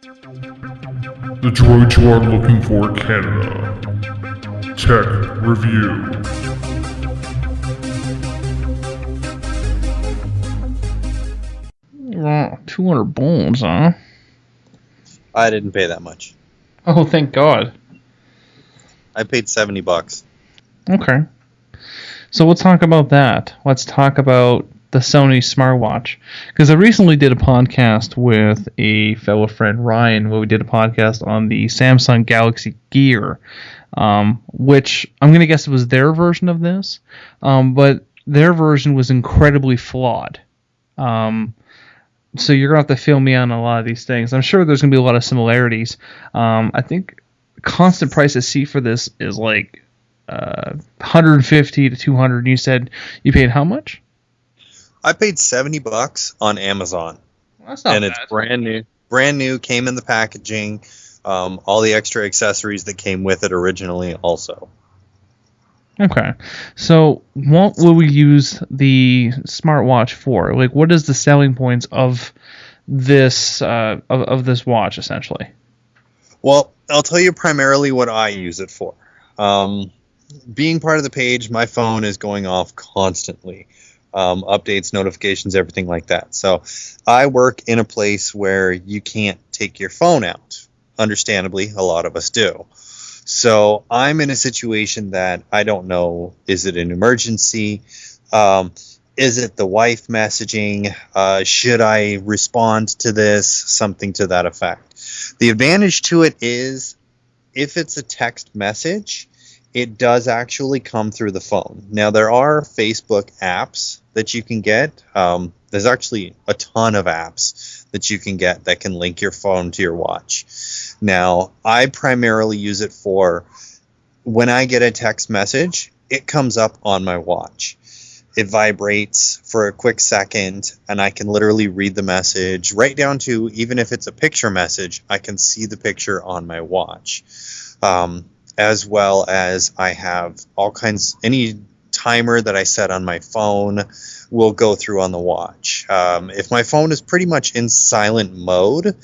The droids you are looking for, Canada. Tech Review. 200 bones, huh? I didn't pay that much. Oh, thank God. I paid $70. Okay. So let's talk about that. Let's talk about the Sony Smartwatch. Because I recently did a podcast with a fellow friend, Ryan, where we did a podcast on the Samsung Galaxy Gear, which I'm going to guess it was their version of this, but their version was incredibly flawed. So you're going to have to fill me in on a lot of these things. I'm sure there's going to be a lot of similarities. I think constant price of C for this is like 150 to 200. And you said you paid how much? I paid $70 on Amazon. Well, that's not and bad. It's brand new, came in the packaging, all the extra accessories that came with it originally also. Okay, so what will we use the smartwatch for? Like, what is the selling points of this of this watch essentially? Well, I'll tell you primarily what I use it for. Being part of the page, my phone is going off constantly. Updates, notifications, everything like that. So I work in a place where you can't take your phone out. Understandably, a lot of us do. So I'm in a situation that I don't know, is it an emergency? Is it the wife messaging? Should I respond to this? Something to that effect. The advantage to it is if it's a text message, it does actually come through the phone. Now, there are Facebook apps that you can get. There's actually a ton of apps that you can get that can link your phone to your watch. Now, I primarily use it for when I get a text message, it comes up on my watch. It vibrates for a quick second, and I can literally read the message, right down to even if it's a picture message, I can see the picture on my watch. As well as I have all kinds, any timer that I set on my phone will go through on the watch. If my phone is pretty much in silent mode,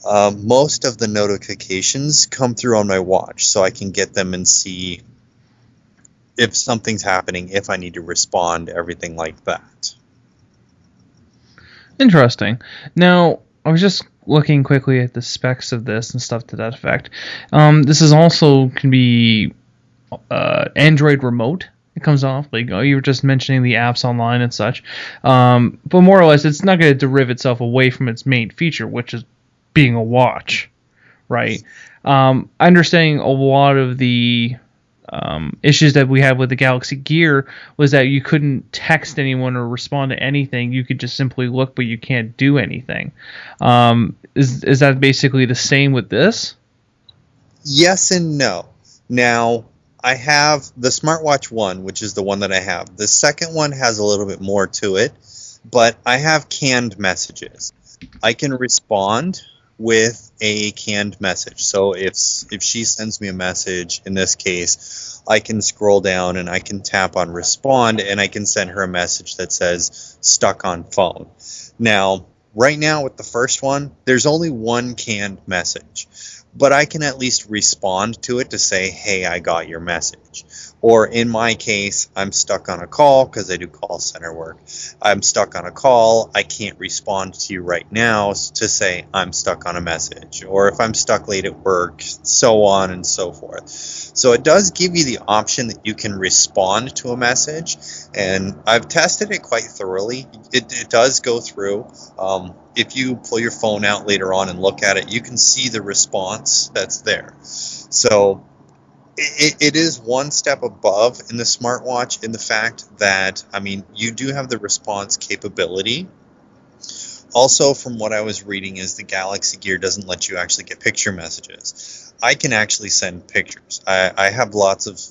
most of the notifications come through on my watch, so I can get them and see if something's happening, if I need to respond, everything like that. Interesting. Now, I was just looking quickly at the specs of this and stuff to that effect. This is also can be Android remote. It comes off like you were just mentioning the apps online and such. But more or less, it's not going to derive itself away from its main feature, which is being a watch, right? Understanding a lot of the issues that we had with the Galaxy Gear was that you couldn't text anyone or respond to anything. You could just simply look, but you can't do anything. Is that basically the same with this? Yes and no. Now, I have the Smartwatch 1, which is the one that I have. The second one has a little bit more to it, but I have canned messages. I can respond with a canned message. So if she sends me a message, in this case, I can scroll down and I can tap on respond, and I can send her a message that says stuck on phone. Now, right now with the first one, there's only one canned message, but I can at least respond to it to say, hey, I got your message. Or in my case, I'm stuck on a call because I do call center work. I'm stuck on a call. I can't respond to you right now to say I'm stuck on a message. Or if I'm stuck late at work, so on and so forth. So it does give you the option that you can respond to a message. And I've tested it quite thoroughly. It does go through. If you pull your phone out later on and look at it, you can see the response that's there. So it is one step above in the smartwatch in the fact that, I mean, you do have the response capability. Also, from what I was reading, is the Galaxy Gear doesn't let you actually get picture messages. I can actually send pictures. I have lots of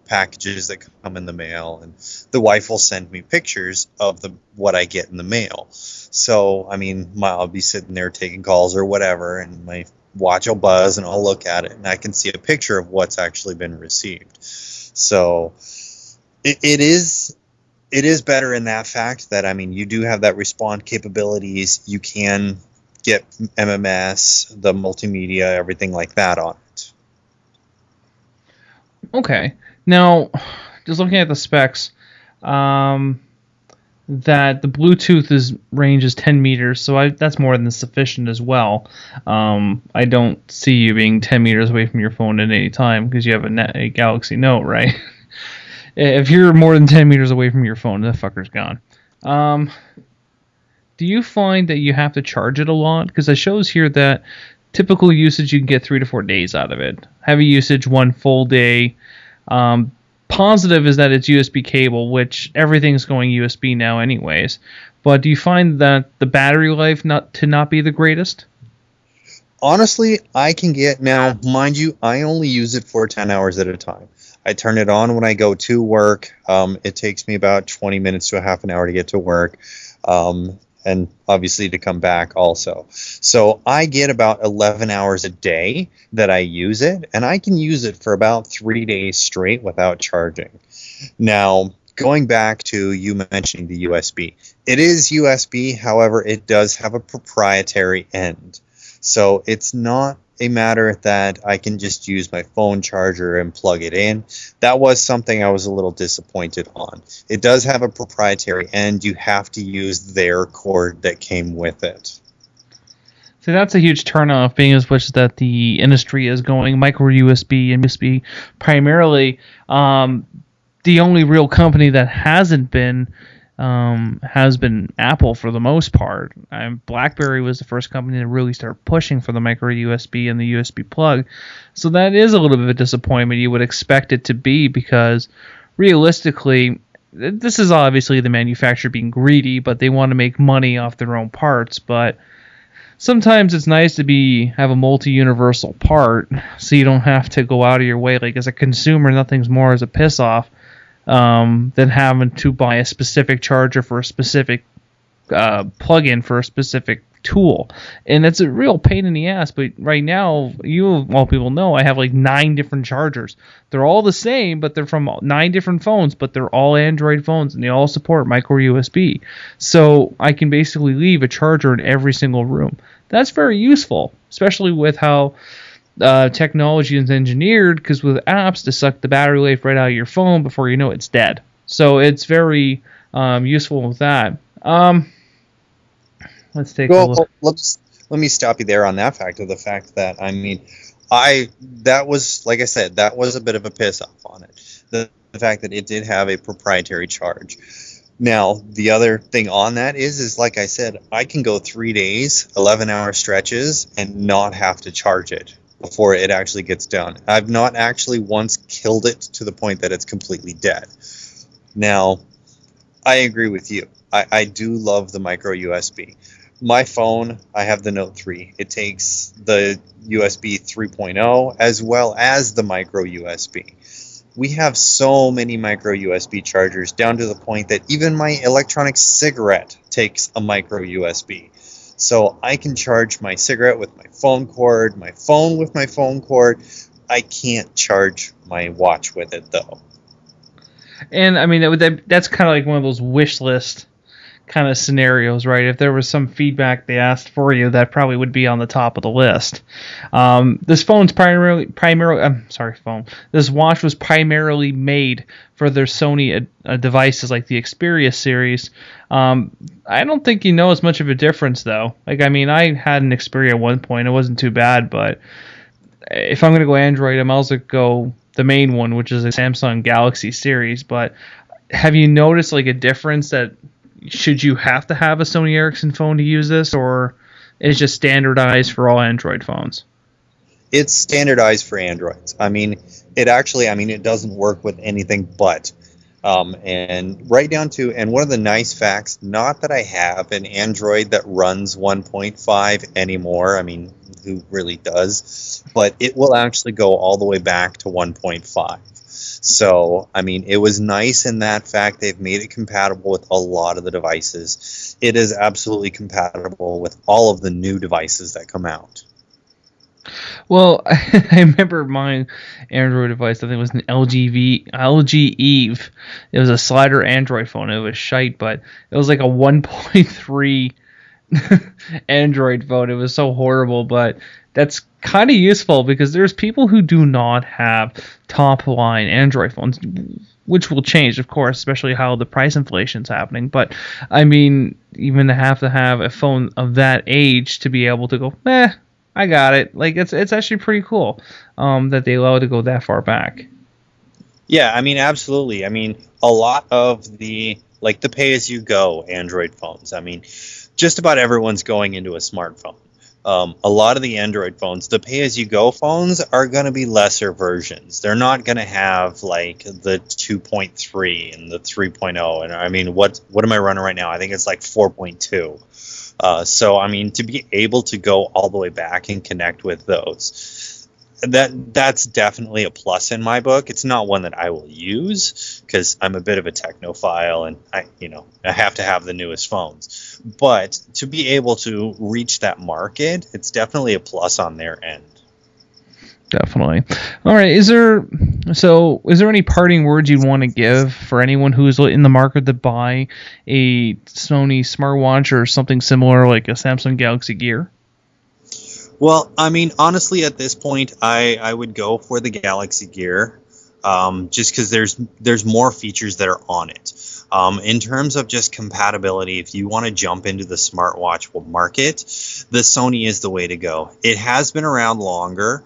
packages that come in the mail, and the wife will send me pictures of what I get in the mail. So, I mean, I'll be sitting there taking calls or whatever, and my watch will buzz, and I'll look at it, and I can see a picture of what's actually been received. So, it is better in that fact that, I mean, you do have that respond capabilities. You can get MMS, the multimedia, everything like that on it. Okay. Now, just looking at the specs, that the Bluetooth range is 10 meters, so that's more than sufficient as well. I don't see you being 10 meters away from your phone at any time because you have a Galaxy Note, right? If you're more than 10 meters away from your phone, that fucker's gone. Do you find that you have to charge it a lot? Because it shows here that typical usage you can get 3 to 4 days out of it. Heavy usage, 1 full day. Positive is that it's USB cable, which everything's going USB now anyways. But do you find that the battery life not be the greatest? Honestly, I can get, now, mind you, I only use it for 10 hours at a time. I turn it on when I go to work. It takes me about 20 minutes to a half an hour to get to work. And obviously to come back also. So I get about 11 hours a day that I use it, and I can use it for about 3 days straight without charging. Now, going back to you mentioning the USB. It is USB, however, it does have a proprietary end. So it's not a matter that I can just use my phone charger and plug it in. That was something I was a little disappointed on. It does have a proprietary end. You have to use their cord that came with it. So that's a huge turnoff, being as much that the industry is going micro USB and USB primarily. The only real company that hasn't been has been Apple for the most part. BlackBerry was the first company to really start pushing for the micro USB and the USB plug. So that is a little bit of a disappointment. You would expect it to be, because realistically, this is obviously the manufacturer being greedy, but they want to make money off their own parts. But sometimes it's nice to have a multi-universal part, so you don't have to go out of your way. Like, as a consumer, nothing's more as a piss off than having to buy a specific charger for a specific plug-in for a specific tool. And it's a real pain in the ass. But right now, people know I have like 9 different chargers. They're all the same, but they're from 9 different phones, but they're all Android phones, and they all support micro USB. So I can basically leave a charger in every single room. That's very useful, especially with how technology is engineered, because with apps to suck the battery life right out of your phone before you know it's dead. So it's very useful with that. Let's take a look. Let me stop you there on that fact, of the fact that, I mean, that was, like I said, that was a bit of a piss off on it. The fact that it did have a proprietary charge. Now, the other thing on that is like I said, I can go 3 days, 11-hour stretches, and not have to charge it before it actually gets done. I've not actually once killed it to the point that it's completely dead. Now, I agree with you. I do love the micro USB. My phone, I have the Note 3. It takes the USB 3.0 as well as the micro USB. We have so many micro USB chargers, down to the point that even my electronic cigarette takes a micro USB. So I can charge my cigarette with my phone cord, my phone with my phone cord. I can't charge my watch with it, though. And I mean, that's kind of like one of those wish list kind of scenarios, right? If there was some feedback they asked for you, that probably would be on the top of the list. This phone's This watch was primarily made for their Sony devices, like the Xperia series. I don't think you know as much of a difference, though. Like, I mean, I had an Xperia at one point. It wasn't too bad, but if I'm going to go Android, I might as well go the main one, which is a Samsung Galaxy series. But have you noticed like a difference that should you have to have a Sony Ericsson phone to use this, or is it just standardized for all Android phones? It's standardized for Androids. I mean, it doesn't work with anything but. And right down to, and one of the nice facts, not that I have an Android that runs 1.5 anymore. I mean, who really does? But it will actually go all the way back to 1.5. So, I mean, it was nice in that fact they've made it compatible with a lot of the devices. It is absolutely compatible with all of the new devices that come out. Well, I remember my Android device. I think it was an LG Eve. It was a slider Android phone. It was shite, but it was like a 1.3 Android phone. It was so horrible, but that's kind of useful because there's people who do not have top line Android phones, which will change, of course, especially how the price inflation's happening. But I mean, even to have a phone of that age to be able to go, I got it. Like it's actually pretty cool that they allow it to go that far back. Yeah, I mean, absolutely. I mean, a lot of the pay-as-you-go Android phones. I mean, just about everyone's going into a smartphone. A lot of the Android phones, the pay-as-you-go phones, are going to be lesser versions. They're not going to have like the 2.3 and the 3.0. And I mean, what am I running right now? I think it's like 4.2. So I mean, to be able to go all the way back and connect with those, that's definitely a plus in my book. It's not one that I will use because I'm a bit of a technophile and I have to have the newest phones. But to be able to reach that market, it's definitely a plus on their end. Definitely. All right. Is there any parting words you'd want to give for anyone who is in the market to buy a Sony Smartwatch or something similar like a Samsung Galaxy Gear? Well, I mean, honestly, at this point, I would go for the Galaxy Gear, just because there's more features that are on it. In terms of just compatibility, if you want to jump into the smartwatch market, the Sony is the way to go. It has been around longer.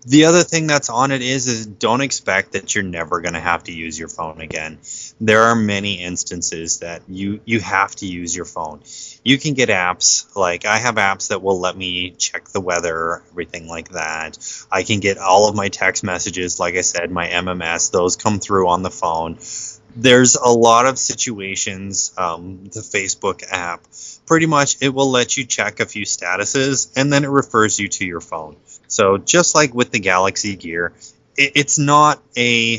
The other thing that's on it is don't expect that you're never going to have to use your phone again. There are many instances that you have to use your phone. You can get apps, like I have apps that will let me check the weather, everything like that. I can get all of my text messages, like I said, my MMS, those come through on the phone. There's a lot of situations, the Facebook app, pretty much it will let you check a few statuses and then it refers you to your phone. So just like with the Galaxy Gear, it's not a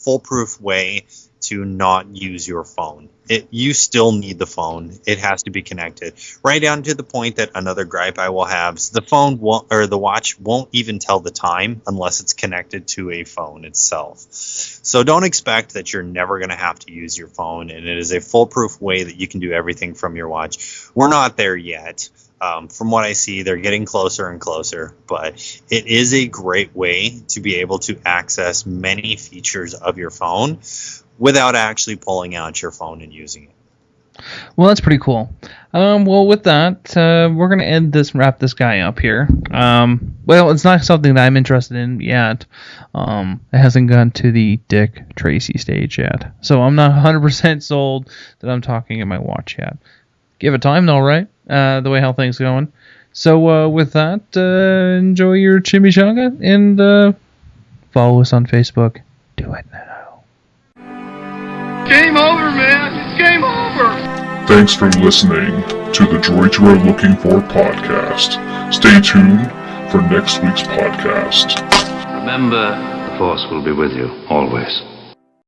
foolproof way to not use your phone. You still need the phone. It has to be connected. Right down to the point that another gripe I will have is the phone the watch won't even tell the time unless it's connected to a phone itself. So don't expect that you're never going to have to use your phone, and it is a foolproof way that you can do everything from your watch. We're not there yet. From what I see, they're getting closer and closer, but it is a great way to be able to access many features of your phone without actually pulling out your phone and using it. Well, that's pretty cool. Well, with that, we're going to wrap this guy up here. Well, it's not something that I'm interested in yet. It hasn't gone to the Dick Tracy stage yet. So I'm not 100% sold that I'm talking in my watch yet. Give it time though, right? The way how things are going. So with that, enjoy your chimichanga and follow us on Facebook. Do it now. Game over, man. It's game over. Thanks for listening to the Droids You Are Looking For podcast. Stay tuned for next week's podcast. Remember, the Force will be with you, always.